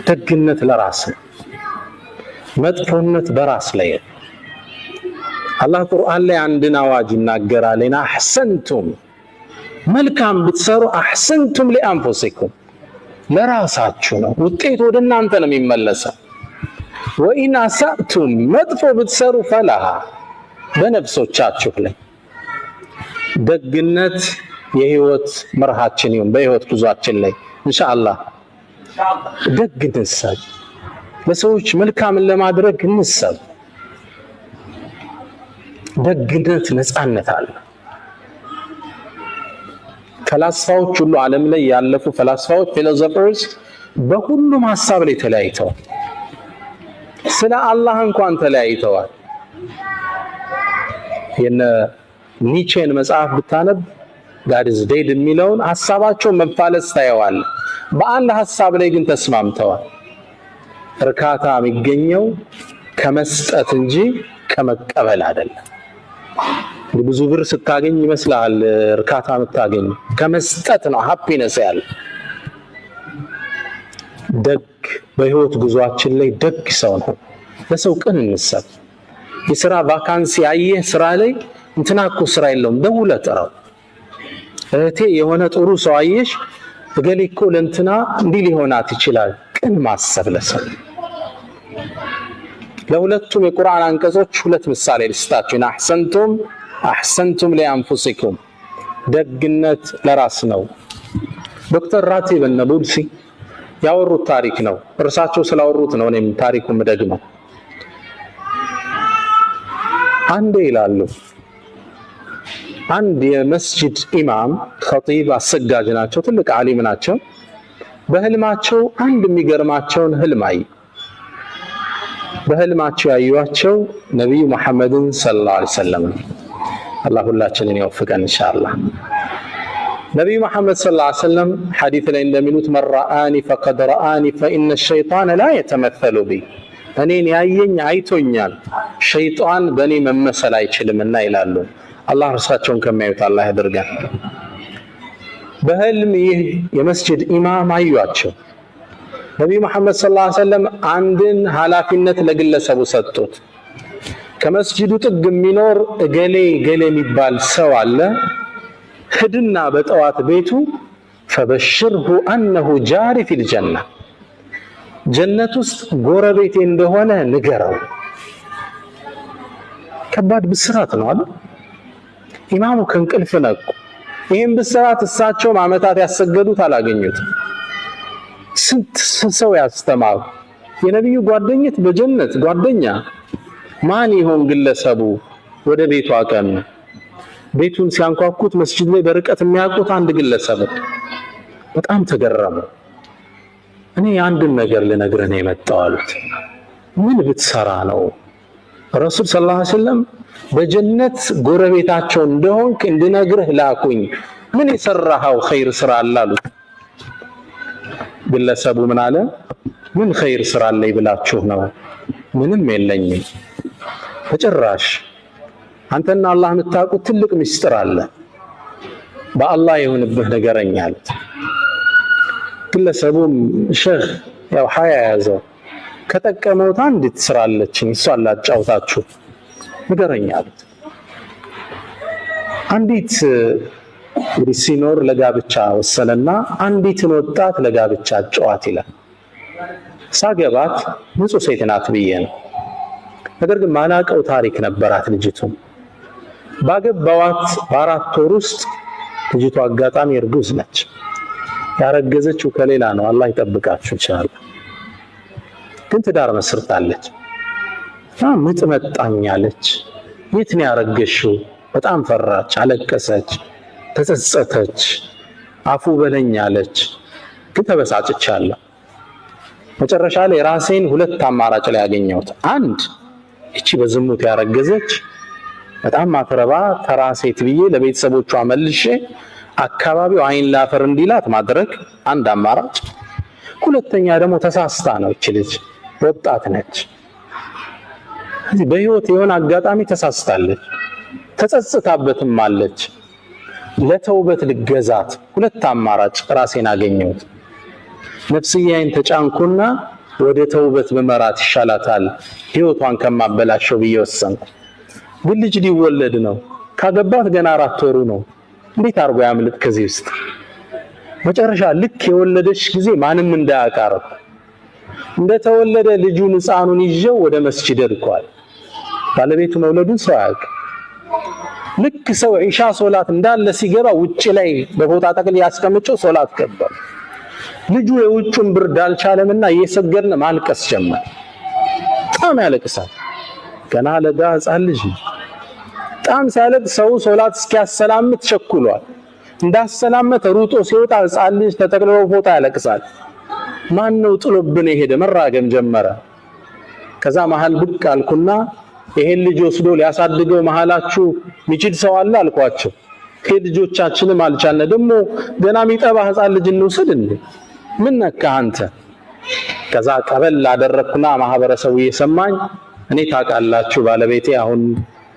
ደግነት ለራስ መጥፎነት በራስ ላይ አላህ ቁርአን ላይ አንድን አዋጅ ይናገራል እና አህሰንቱም መልካም ብትሰሩ አህሰንቱም ለአንፉሲኩም ለራሳችሁ ነው ውጤቱ ወደ እናንተ ነው የሚመለሰው ወኢን አሳእቱም መጥፎ ብትሰሩ ፈላሃ በነፍሶቻችሁ ላይ ደግነት የህይወት መርሃችን ይሁን በህይወት ጉዟችን ላይ ኢንሻአላህ ደግነት ሰው ለሰዎች መልካም ለማድረግ እንሰብ ደግነት ነፃነት አለ ፈላስፋዎች ሁሉ ዓለም ላይ ያለፉ ፈላስፋዎች ፊሎሶፈርስ በሁሉም ሐሳብ ላይ ተለያይተዋል ስለ አላህ እንኳን ተለያይተዋል የነ ኒቼን መጽሐፍ ብታነብ God is dead የሚለውን ሐሳባቸው መፋለስ ታየዋል በአንድ ሐሳብ ላይ ግን ተስማምተዋል እርካታ የሚገኘው ከመስጠት እንጂ ከመቀበል አይደለም ብዙ ብር ስታገኝ ይመስላል እርካታ የምታገኝ ከመስጠት ነው ሃፒነስ ያለ ደግ በህይወት ጉዟችን ላይ ደግ ሰው ነው ለሰው ቅን እንሰብ የሥራ ቫካንሲ አየህ ስራ ላይ እንትናኮ ስራ የለውም ደውለህ ጥራው እቴ የሆነ ጥሩ ሰው አየሽ እገሌኮ ለእንትና እንዲህ ሊሆናት ይችላል ቅን ማሰብ ለሰው ለሁለቱም የቁርአን አንቀጾች ሁለት ምሳሌ ልስጣችሁ አህሰንቱም ለአንፉሲኩም ደግነት ለራስ ነው ዶክተር ራቲብ النابلسي ያወሩት ታሪክ ነው እርሳቸው ስላወሩት ነው እኔም ታሪኩን መደግመው አንዴ ይላሉ አንድ የመስጂድ ኢማም ኸጢብ አሰጋጅ ናቸው ትልቅ ዓሊም ናቸው በህልማቸው አንድ የሚገርማቸውን ህልም አዩ በህልማቸው ያዩዋቸው ነብዩ መሐመድን ሰለላሁ ዐለይሂ ወሰለም አላህ ሁላችንን ይወፍቀን ኢንሻአላህ ነብዩ መሐመድ ሰለላሁ ዐለይሂ ወሰለም ሐዲስ ላይ እንደሚሉት መራአኒ ፈቀድ ረአኒ ፈኢነ الشيطان لا يتمثل بي እኔን ያየኝ አይቶኛል ሸይጣን በእኔ መመሰል አይችልምና ይላሉ አላህ እርሳቸውን ከሚያዩት አላህ ያድርገን በህልም ይህ የመስጂድ ኢማም አዩዋቸው ነብዩ መሐመድ ሰለላሁ ዐለይሂ ወሰለም አንድን ኃላፊነት ለግለሰቡ ሰጡት ከመስጂዱ ጥግ የሚኖር ገሌ የሚባል ሰው አለ ሂድና በጠዋት ቤቱ ፈበሽርሁ አንሁ ጃሪ ፊል ጀና ጀነት ውስጥ ጎረቤቴ እንደሆነ ንገረው ከባድ ብስራት ነው አይደል ኢማሙ ከእንቅልፍ ነቁ ይህን ብስራት እሳቸው ዓመታት ያሰገዱት አላገኙት ስንት ሰው ያስተማሩ የነብዩ ጓደኝት በጀነት ጓደኛ ማን ይሆን ግለሰቡ ወደ ቤቱ አቀኑ ቤቱን ሲያንኳኩት መስጂድ ላይ በርቀት የሚያውቁት አንድ ግለሰብ በጣም ተገረሙ እኔ አንድን ነገር ልነግርህ ነው የመጣው አሉት ምን ብትሰራ ነው ረሱል ሰለላሁ ዐለይሂ ወሰለም በጀነት ጎረቤታቸው እንደሆንክ እንድነግርህ ላኩኝ ምን የሰራኸው ኸይር ስራ አላሉት ግለሰቡ ምን አለ ምን ኸይር ስራ አለኝ ብላችሁ ነው ምንም የለኝም በጭራሽ አንተና አላህ የምታውቁት ትልቅ ምስጢር አለ በአላህ የሆነብህ ነገረኝ አሉት ግለሰቡም ሼህ ያው ሀያ ያዘው ከጠቀመው አንዲት ስራ አለችኝ እሷን ላጫውታችሁ ነገረኝ አሉት አንዲት እንግዲህ ሲኖር ለጋብቻ ወሰነና አንዲትን ወጣት ለጋብቻ ጨዋት ይላል ሳገባት ንጹህ ሴት ናት ብዬ ነው ነገር ግን ማላቀው ታሪክ ነበራት ልጅቱ ባገባዋት በአራት ወር ውስጥ ልጅቱ አጋጣሚ እርጉዝ ነች ያረገዘችው ከሌላ ነው አላህ ይጠብቃችሁ ይችላል ግን ትዳር መስርታለች ምጥ መጣኛለች የት ነው ያረገሽው በጣም ፈራች አለቀሰች ተጸጸተች አፉ በለኛለች ግን ተበሳጭቻለሁ መጨረሻ ላይ ራሴን ሁለት አማራጭ ላይ ያገኘሁት አንድ እቺ በዝሙት ያረገዘች በጣም ማትረባ ተራ ሴት ብዬ ለቤተሰቦቿ መልሼ አካባቢው አይን ላፈር እንዲላት ማድረግ አንድ አማራጭ ሁለተኛ ደግሞ ተሳስታ ነው እቺ ልጅ ወጣት ነች በህይወት የሆነ አጋጣሚ ተሳስታለች ተጸጽታበትም አለች ለተውበት ልገዛት ሁለት አማራጭ ራሴን አገኘሁት ነፍስያዬን ተጫንኩና ወደ ተውበት በመራት ይሻላታል ህይወቷን ከማበላሸው ብዬ ወሰንኩ። ግን ልጅ ሊወለድ ነው። ካገባት ገና 4 ወሩ ነው። እንዴት አርጎ ያምልጥ ከዚህ ውስጥ? መጨረሻ ልክ የወለደች ጊዜ ማንም እንዳያቃረብ እንደተወለደ ልጁን ህፃኑን ይዤው ወደ መስጂድ ሄድኳል። ባለቤቱ መውለዱን ሰው ያውቅ። ልክ ሰው ኢሻ ሶላት እንዳለ ሲገባ ውጪ ላይ በፎጣ ጠቅል ያስቀምጨው ሶላት ገባ። ልጁ የውጩን ብርድ አልቻለምና እየሰገድን ማልቀስ ጀመረ። በጣም ያለቅሳል። ገና ለጋ ህፃን ልጅ በጣም ሲያለቅስ ሰው ሶላት እስኪያሰላምት ቸኩሏል። እንዳሰላመተ ሩጦ ሲወጣ ህፃን ልጅ ተጠቅልሎ ፎጣ ያለቅሳል። ማን ነው ጥሎብን የሄደ? መራገም ጀመረ። ከዛ መሃል ብቅ አልኩና ይሄን ልጅ ወስዶ ሊያሳድገው መሃላችሁ ሚችል ሰው አለ አልኳቸው። ልጆቻችንም አልቻልነ ደግሞ ገና የሚጠባ ህፃን ልጅ እንውሰድ እንዴ? ምን ነካ አንተ? ከዛ ቀበል አደረኩና ማህበረሰቡ እየሰማኝ እኔ ታውቃላችሁ ባለቤቴ አሁን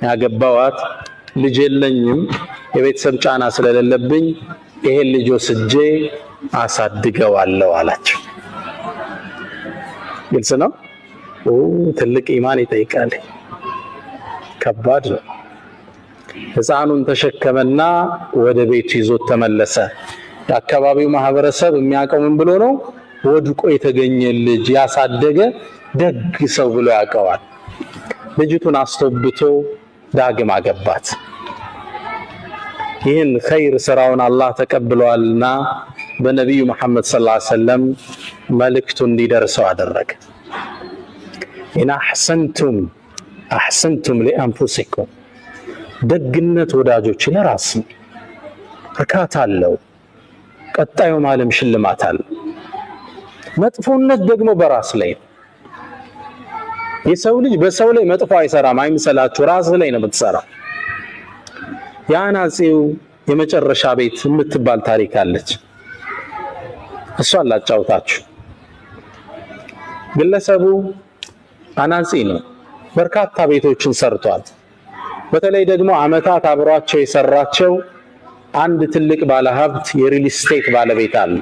ያገባዋት ልጅ የለኝም የቤተሰብ ጫና ስለሌለብኝ ይሄን ልጅ ወስጄ አሳድገዋለሁ አላቸው። ግልጽ ነው። ትልቅ ኢማን ይጠይቃል። ከባድ ነው። ህፃኑን ተሸከመና ወደ ቤቱ ይዞት ተመለሰ። የአካባቢው ማህበረሰብ የሚያውቀው ምን ብሎ ነው? ወድቆ የተገኘ ልጅ ያሳደገ ደግ ሰው ብሎ ያውቀዋል። ልጅቱን አስተብቶ ዳግም አገባት። ይህን ኸይር ስራውን አላህ ተቀብሏልና በነቢዩ መሐመድ ሰለላሁ ዐለይሂ ወሰለም መልእክቱ እንዲደርሰው አደረገ። ኢና አሕሰንቱም ሊአንፉሲኩም፣ ደግነት ወዳጆች ለራስ እርካታ አለው፣ ቀጣዩ ዓለም ሽልማት አለው። መጥፎነት ደግሞ በራስ ላይ ነው። የሰው ልጅ በሰው ላይ መጥፎ አይሰራም አይምሰላችሁ፣ ራስ ላይ ነው የምትሰራው። የአናጺው የመጨረሻ ቤት የምትባል ታሪክ አለች። እሷን ላጫውታችሁ። ግለሰቡ አናጺ ነው። በርካታ ቤቶችን ሰርቷል። በተለይ ደግሞ አመታት አብሯቸው የሰራቸው አንድ ትልቅ ባለሀብት የሪል ስቴት ባለቤት አለ።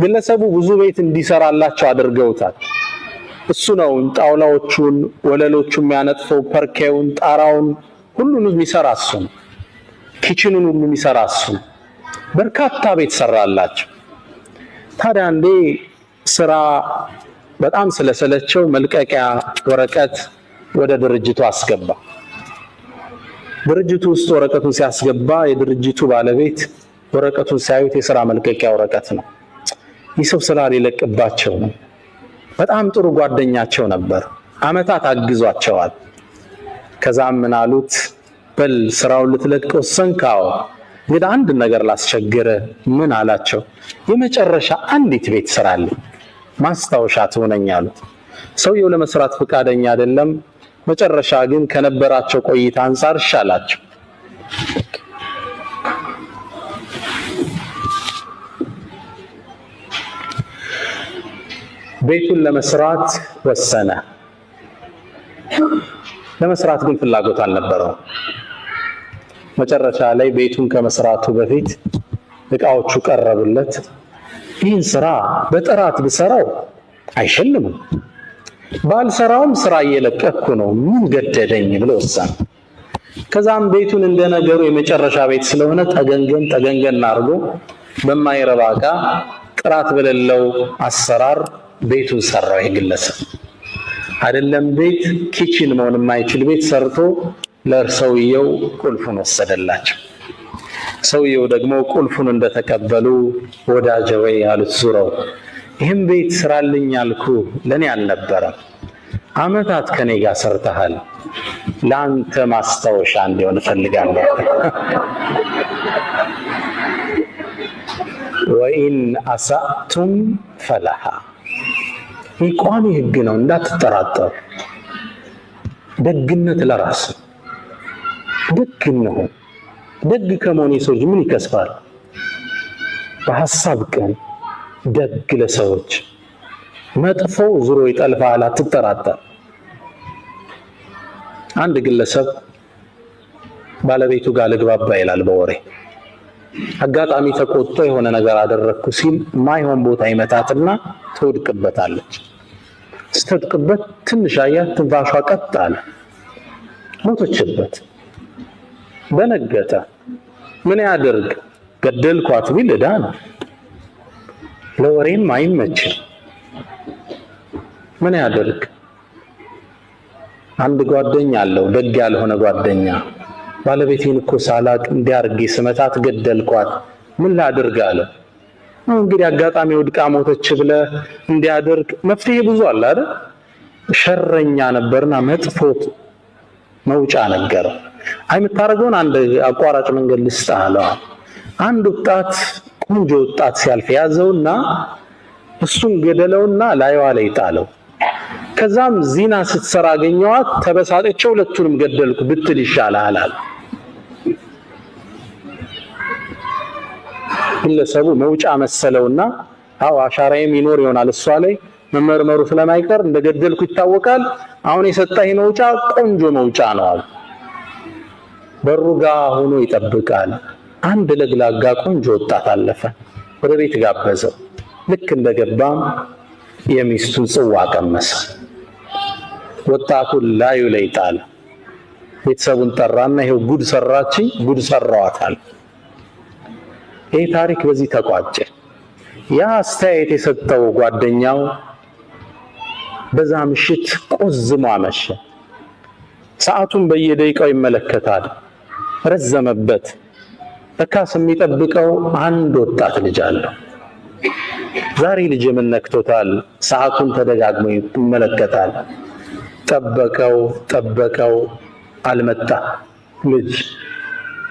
ግለሰቡ ብዙ ቤት እንዲሰራላቸው አድርገውታል። እሱ ነው ጣውላዎቹን፣ ወለሎቹን የሚያነጥፈው፣ ፐርኬውን፣ ጣራውን ሁሉንም የሚሰራ እሱ ነው። ኪችኑን ሁሉ የሚሰራ እሱ ነው። በርካታ ቤት ሰራላቸው። ታዲያ አንዴ ስራ በጣም ስለሰለቸው መልቀቂያ ወረቀት ወደ ድርጅቱ አስገባ። ድርጅቱ ውስጥ ወረቀቱን ሲያስገባ የድርጅቱ ባለቤት ወረቀቱን ሲያዩት የሥራ መልቀቂያ ወረቀት ነው። ይህ ሰው ስራ ሊለቅባቸው ነው። በጣም ጥሩ ጓደኛቸው ነበር። አመታት አግዟቸዋል። ከዛም ምን አሉት? በል ስራውን ልትለቅ ወሰንካው፣ እንግዲህ አንድ ነገር ላስቸግረ። ምን አላቸው? የመጨረሻ አንዲት ቤት ስራልኝ ማስታወሻ ትሆነኝ አሉት። ሰውየው ለመስራት ፈቃደኛ አይደለም። መጨረሻ ግን ከነበራቸው ቆይታ አንፃር ይሻላቸው። ቤቱን ለመስራት ወሰነ። ለመስራት ግን ፍላጎት አልነበረው። መጨረሻ ላይ ቤቱን ከመስራቱ በፊት እቃዎቹ ቀረቡለት። ይህን ስራ በጥራት ብሰራው አይሸልምም፣ ባልሰራውም ስራ እየለቀኩ ነው፣ ምን ገደደኝ ብሎ ወሰነ። ከዛም ቤቱን እንደነገሩ የመጨረሻ ቤት ስለሆነ ጠገንገን አድርጎ በማይረባ እቃ ጥራት በሌለው አሰራር ቤቱን ሰራው። የግለሰብ አይደለም ቤት ኪችን መሆን የማይችል ቤት ሰርቶ ለሰውየው ቁልፉን ወሰደላቸው። ሰውየው ደግሞ ቁልፉን እንደተቀበሉ ወዳጄ ወይ አሉት ዙረው፣ ይህም ቤት ስራልኝ አልኩ ለኔ አልነበረም፣ አመታት ከኔ ጋር ሰርተሃል፣ ለአንተ ማስታወሻ እንዲሆን እፈልጋለሁ። ወኢን አሳእቱም ፈለሃ፣ ይህ ቋሚ ህግ ነው እንዳትጠራጠሩ። ደግነት ለራስ ደግ ነው። ደግ ከመሆን የሰው ልጅ ምን ይከስፋል? በሐሳብ ቀን ደግ ለሰዎች፣ መጥፎ ዙሮ ይጠልፋል፣ አትጠራጠር። አንድ ግለሰብ ባለቤቱ ጋር ልግባባ ይላል በወሬ። አጋጣሚ ተቆጥቶ የሆነ ነገር አደረኩ ሲል ማይሆን ቦታ ይመታትና ትወድቅበታለች። ስትወድቅበት ትንሽ አያት፣ ትንፋሿ ቀጥ አለ፣ ሞተችበት። ደነገጠ። ምን ያደርግ? ገደልኳት ቢል ዕዳ ነው፣ ለወሬም አይመችም። ምን ያደርግ? አንድ ጓደኛ አለው፣ ደግ ያልሆነ ጓደኛ። ባለቤቴን እኮ ሳላቅ እንዲያርጌ ስመታት ገደልኳት፣ ምን ላድርግ አለ። እንግዲህ አጋጣሚ ወድቃ ሞተች ብለ እንዲያደርግ መፍትሄ ብዙ አለ አይደል? ሸረኛ ነበርና መጥፎት መውጫ ነገረው። አይ የምታደርገውን አንድ አቋራጭ መንገድ ልስጥህ አለው። አንድ ወጣት፣ ቆንጆ ወጣት ሲያልፍ ያዘውና እሱን ገደለውና ላይዋ ላይ ጣለው። ከዛም ዚና ስትሰራ አገኘዋት፣ ተበሳጨች፣ ሁለቱንም ገደልኩ ብትል ይሻላል አለ። ግለሰቡ መውጫ መሰለውና አዎ አሻራዬም ይኖር ይሆናል እሷ ላይ መመርመሩ ስለማይቀር እንደገደልኩ ይታወቃል። አሁን የሰጠኝ መውጫ ቆንጆ መውጫ ነው አለ። በሩ ጋር ሆኖ ይጠብቃል። አንድ ለግላጋ ቆንጆ ወጣት አለፈ። ወደ ቤት ጋበዘው። ልክ እንደገባም የሚስቱን ጽዋ ቀመሰ። ወጣቱን ላዩ ላይ ጣለ። ቤተሰቡን ጠራና ይሄው ጉድ ሰራችኝ፣ ጉድ ሰራዋታል። ይሄ ታሪክ በዚህ ተቋጨ። ያ አስተያየት የሰጠው ጓደኛው በዛ ምሽት ቆዝሞ አመሸ። ሰዓቱን በየደቂቃው ይመለከታል። ረዘመበት። ለካስ የሚጠብቀው አንድ ወጣት ልጅ አለው። ዛሬ ልጅ ምን ነክቶታል? ሰዓቱን ተደጋግሞ ይመለከታል። ጠበቀው፣ አልመጣ ልጅ።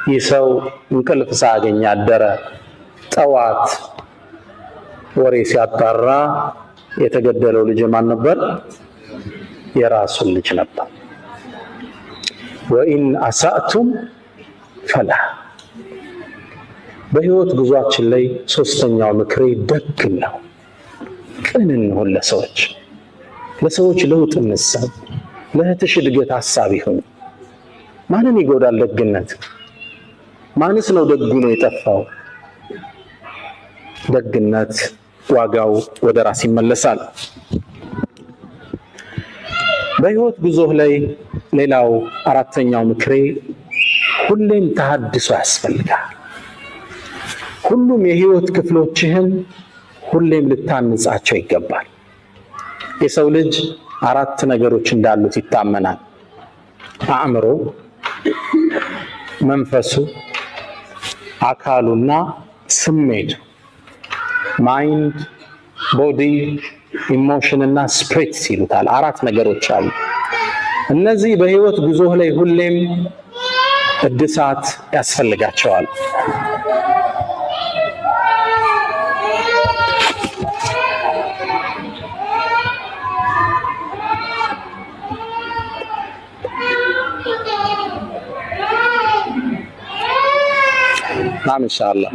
ይህ ሰው እንቅልፍ ሳያገኝ አደረ። ጠዋት ወሬ ሲያጣራ የተገደለው ልጅ ማን ነበር? የራሱን ልጅ ነበር። ወኢን አሳእቱም ፈላ። በህይወት ጉዟችን ላይ ሶስተኛው ምክሬ ደግ ነው። ቅን እንሁን ለሰዎች ለውጥ እንሰብ። ለእህትሽ እድገት ሐሳቢ ሁን። ማንን ይጎዳል ደግነት? ማንስ ነው ደጉ ነው የጠፋው? ደግነት ዋጋው ወደ ራስ ይመለሳል። በህይወት ጉዞህ ላይ ሌላው አራተኛው ምክሬ ሁሌም ተሐድሶ ያስፈልጋል። ሁሉም የህይወት ክፍሎችህን ሁሌም ልታንጻቸው ይገባል። የሰው ልጅ አራት ነገሮች እንዳሉት ይታመናል። አእምሮ፣ መንፈሱ፣ አካሉና ስሜቱ። ማይንድ፣ ቦዲ፣ ኢሞሽን እና ስፒሪት ይሉታል። አራት ነገሮች አሉ። እነዚህ በህይወት ጉዞህ ላይ ሁሌም እድሳት ያስፈልጋቸዋል። ናም ኢንሻአላህ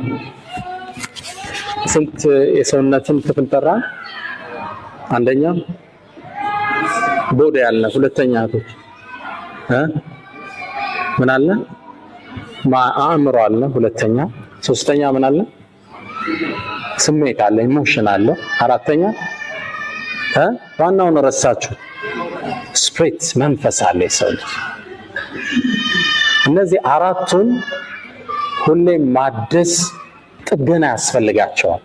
ስንት የሰውነትን ክፍል ጠራን? አንደኛ ቦዲ አለ። ሁለተኛ ምን አለ? አእምሮ አለ። ሁለተኛ። ሶስተኛ ምን አለ? ስሜት አለ፣ ኢሞሽን አለ። አራተኛ ዋናውን ረሳችሁ፣ ስፒሪት መንፈስ አለ የሰው ልጅ። እነዚህ አራቱን ሁሌም ማደስ ጥገና ያስፈልጋቸዋል።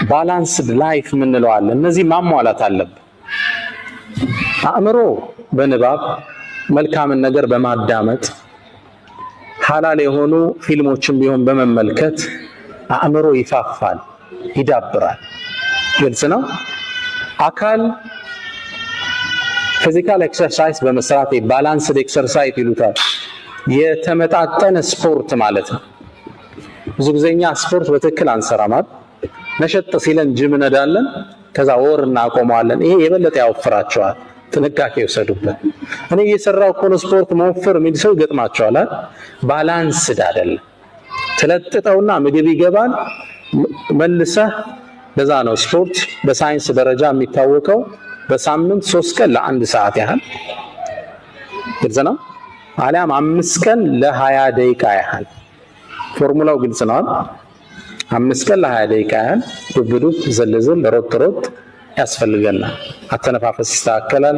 ባላንስድ ላይፍ የምንለው አለ። እነዚህ ማሟላት አለብን። አእምሮ በንባብ መልካምን ነገር በማዳመጥ ሐላል የሆኑ ፊልሞችን ቢሆን በመመልከት አእምሮ ይፋፋል፣ ይዳብራል። ግልጽ ነው። አካል ፊዚካል ኤክሰርሳይዝ በመስራት ባላንስድ ኤክሰርሳይዝ ይሉታል። የተመጣጠነ ስፖርት ማለት ነው። ብዙ ጊዜኛ ስፖርት በትክክል አንሰራም። ነሸጥ ሲለን ጅም ነዳለን፣ ከዛ ወር እናቆመዋለን። ይሄ የበለጠ ያወፍራቸዋል። ጥንቃቄ ይወሰዱበት። እኔ እየሰራው እኮ ነው ስፖርት መወፈር የሚል ሰው ይገጥማቸዋል። ባላንስድ አይደለም። ትለጥጠውና ምግብ ይገባል መልሰህ። ለዛ ነው ስፖርት በሳይንስ ደረጃ የሚታወቀው በሳምንት 3 ቀን ለ1 ሰዓት ያህል ግልጽ ነው። አሊያም 5 ቀን ለ20 ደቂቃ ያህል ፎርሙላው ግልጽ ነው። 5 ቀን ለ20 ደቂቃ ያህል ዱብ ዝልዝል ሮጥ ያስፈልገናል። አተነፋፈስ ይስተካከላል፣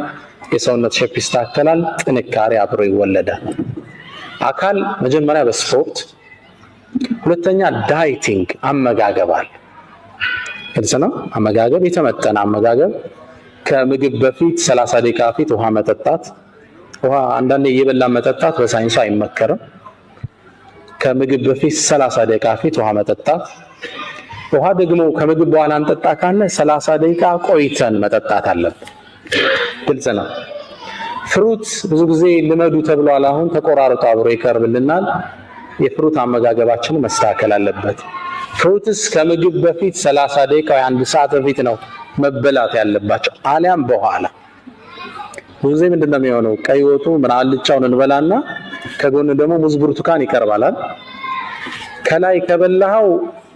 የሰውነት ሼፕ ይስተካከላል፣ ጥንካሬ አብሮ ይወለዳል። አካል መጀመሪያ በስፖርት፣ ሁለተኛ ዳይቲንግ አመጋገብ አለ። ግልጽ ነው። አመጋገብ የተመጠነ አመጋገብ፣ ከምግብ በፊት 30 ደቂቃ በፊት ውሃ መጠጣት። ውሃ አንዳንዴ እየበላ መጠጣት በሳይንሱ አይመከርም። ከምግብ በፊት 30 ደቂቃ በፊት ውሃ መጠጣት። ውሃ ደግሞ ከምግብ በኋላ እንጠጣ ካለ 30 ደቂቃ ቆይተን መጠጣት አለብን። ግልጽ ነው። ፍሩት ብዙ ጊዜ ልመዱ ተብሏል። አሁን ተቆራርጦ አብሮ ይቀርብልናል። የፍሩት አመጋገባችን መስተካከል አለበት። ፍሩትስ ከምግብ በፊት 30 ደቂቃ ወይ 1 ሰዓት በፊት ነው መበላት ያለባቸው፣ አሊያም በኋላ። ብዙ ጊዜ ምንድነው የሚሆነው? ቀይ ወጡ ምን አልጫውን እንበላና ከጎን ደግሞ ሙዝ ብርቱካን ይቀርባል። ከላይ ከበላው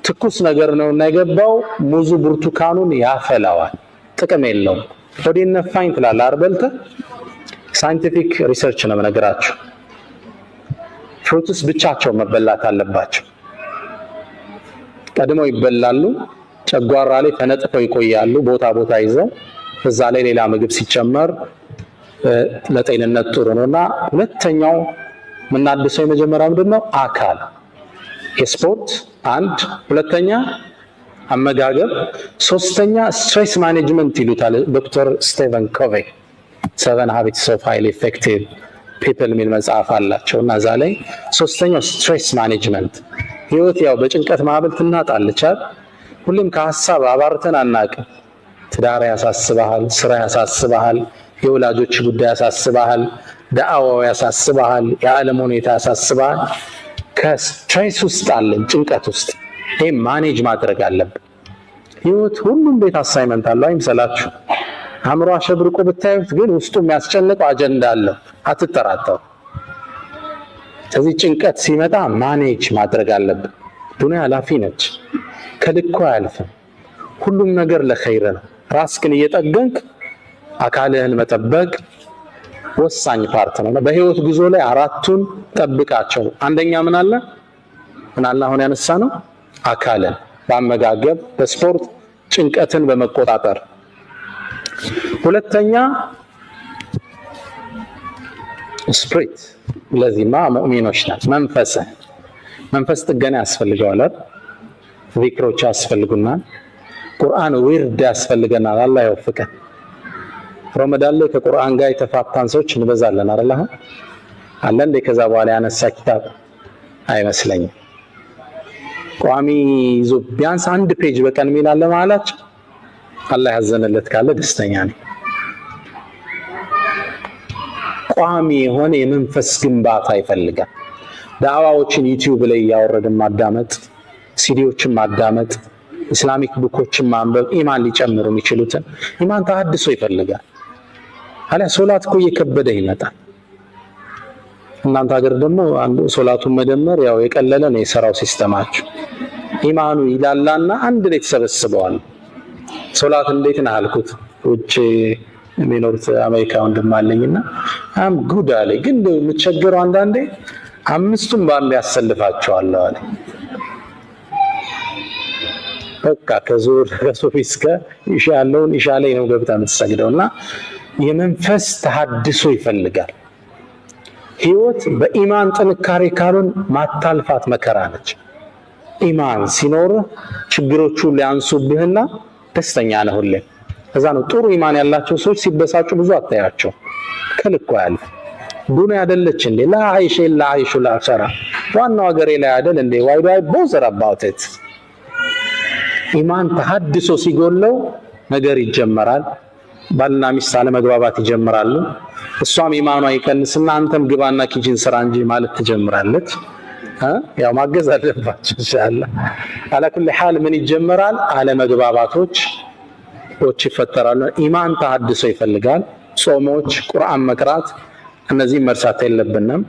ትኩስ ነገር ነው እና የገባው ሙዙ ብርቱካኑን ያፈላዋል፣ ጥቅም የለውም። ሆዴን ነፋኝ ትላለህ አርበልተ። ሳይንቲፊክ ሪሰርች ነው ነገራችሁ። ፍሩትስ ብቻቸው መበላት አለባቸው። ቀድመው ይበላሉ፣ ጨጓራ ላይ ተነጥፈው ይቆያሉ፣ ቦታ ይዘው። እዛ ላይ ሌላ ምግብ ሲጨመር ለጤንነት ጥሩ ነውና፣ ሁለተኛው የምናድሰው የመጀመሪያ ምንድነው? አካል የስፖርት አንድ፣ ሁለተኛ አመጋገብ፣ ሶስተኛ ስትሬስ ማኔጅመንት ይሉታል ዶክተር ስቴቨን ኮቬ 7 Habits of Highly Effective People የሚል መጽሐፍ አላቸው እና እዛ ላይ ሶስተኛው ስትሬስ ማኔጅመንት። ህይወት ያው በጭንቀት ማዕበል ትናጣለች። ሁሌም ከሀሳብ አባርተን አናውቅም። ትዳር ያሳስበሃል፣ ስራ ያሳስበሃል፣ የወላጆች ጉዳይ ያሳስበሃል፣ ዳዕዋው ያሳስበሃል፣ የዓለም ሁኔታ ያሳስበሃል። ከስትሬስ ውስጥ አለን፣ ጭንቀት ውስጥ። ይሄ ማኔጅ ማድረግ አለብን። ህይወት ሁሉም ቤት አሳይመንት አለው አይምሰላችሁ። አእምሮ አሸብርቆ ብታዩት ግን ውስጡ የሚያስጨንቀው አጀንዳ አለው፣ አትጠራጠሩ። ስለዚህ ጭንቀት ሲመጣ ማኔጅ ማድረግ አለብን። ዱንያ ኃላፊ ነች፣ ከልኩ አያልፍም። ሁሉም ነገር ለኸይር ነው። ራስህን እየጠገንክ አካልህን መጠበቅ ወሳኝ ፓርት ነው። በህይወት ጉዞ ላይ አራቱን ጠብቃቸው። አንደኛ ምን አለ? አሁን ያነሳ ነው አካልን በአመጋገብ በስፖርት ጭንቀትን በመቆጣጠር። ሁለተኛ ስፕሪት። ለዚህማ ሙእሚኖች ናት። መንፈስ ጥገና ያስፈልገዋል። ዚክሮች ያስፈልጉናል። ቁርአን ዊርድ ያስፈልገናል። አላህ ይወፍቀን። ረመዳን ላይ ከቁርአን ጋር የተፋታን ሰዎች እንበዛለን አይደል? አለ እንደ ከዛ በኋላ ያነሳ ኪታብ አይመስለኝም። ቋሚ ይዞ ቢያንስ 1 ፔጅ በቀን ሚላለ ማለት አላህ ያዘነለት ካለ ደስተኛ ነኝ። ቋሚ የሆነ የመንፈስ ግንባታ ይፈልጋል። ዳዕዋዎችን ዩቲዩብ ላይ ያወረድን ማዳመጥ፣ ሲዲዎችን ማዳመጥ፣ ኢስላሚክ ቡኮችን ማንበብ ኢማን ሊጨምሩ የሚችሉትን ኢማን ተሐድሶ ይፈልጋል። አለ ሶላት እኮ እየከበደ ይመጣል። እናንተ ሀገር ደግሞ አንዱ ሶላቱን መደመር ያው የቀለለ ነው የሰራው ሲስተማችሁ። ኢማኑ ይላላና አንድ ላይ ተሰበስበዋል። ሶላት እንዴት ነው አልኩት። ውጭ የሚኖሩት አሜሪካ ወንድም አለኝና አም ጉድ አለኝ። ግን የምቸገረው አንዳንዴ 5ቱም በአንድ ያሰልፋቸዋል አለ። በቃ ከዙር ከሱፊ እስከ ኢሻ ያለውን ኢሻ ላይ ነው ገብታ የምትሰግደውና የመንፈስ ተሐድሶ ይፈልጋል። ህይወት በኢማን ጥንካሬ ካሉን ማታልፋት መከራ ነች። ኢማን ሲኖር ችግሮቹ ሊያንሱብህና ደስተኛ ነህ ሁሌ። ከዛ ነው ጥሩ ኢማን ያላቸው ሰዎች ሲበሳጩ ብዙ አታያቸው። ከልኩ ያልፍ ዱንያ አይደለች እንዴ? ላ አይሽ ኢላ አይሹል አኺራ። ዋናው ሀገሬ ላይ አይደል እንዴ? why do I bother about it? ኢማን ተሐድሶ ሲጎለው ነገር ይጀመራል። ባልና ሚስት አለመግባባት ይጀምራሉ። እሷም ኢማኗ ይቀንስና አንተም ግባና ኪችን ስራ እንጂ ማለት ትጀምራለች። ያው ማገዝ አለባችሁ ኢንሻአላህ። አላ ኩሊ ሐል ምን ይጀምራል? አለመግባባቶች ይፈጠራሉ። ኢማን ተሐድሶ ይፈልጋል። ጾሞች፣ ቁርአን መቅራት፣ እነዚህ መርሳት የለብንም።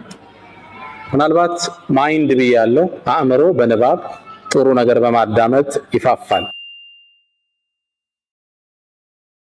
ምናልባት ማይንድ ብያለሁ፣ አእምሮ በንባብ ጥሩ ነገር በማዳመጥ ይፋፋል።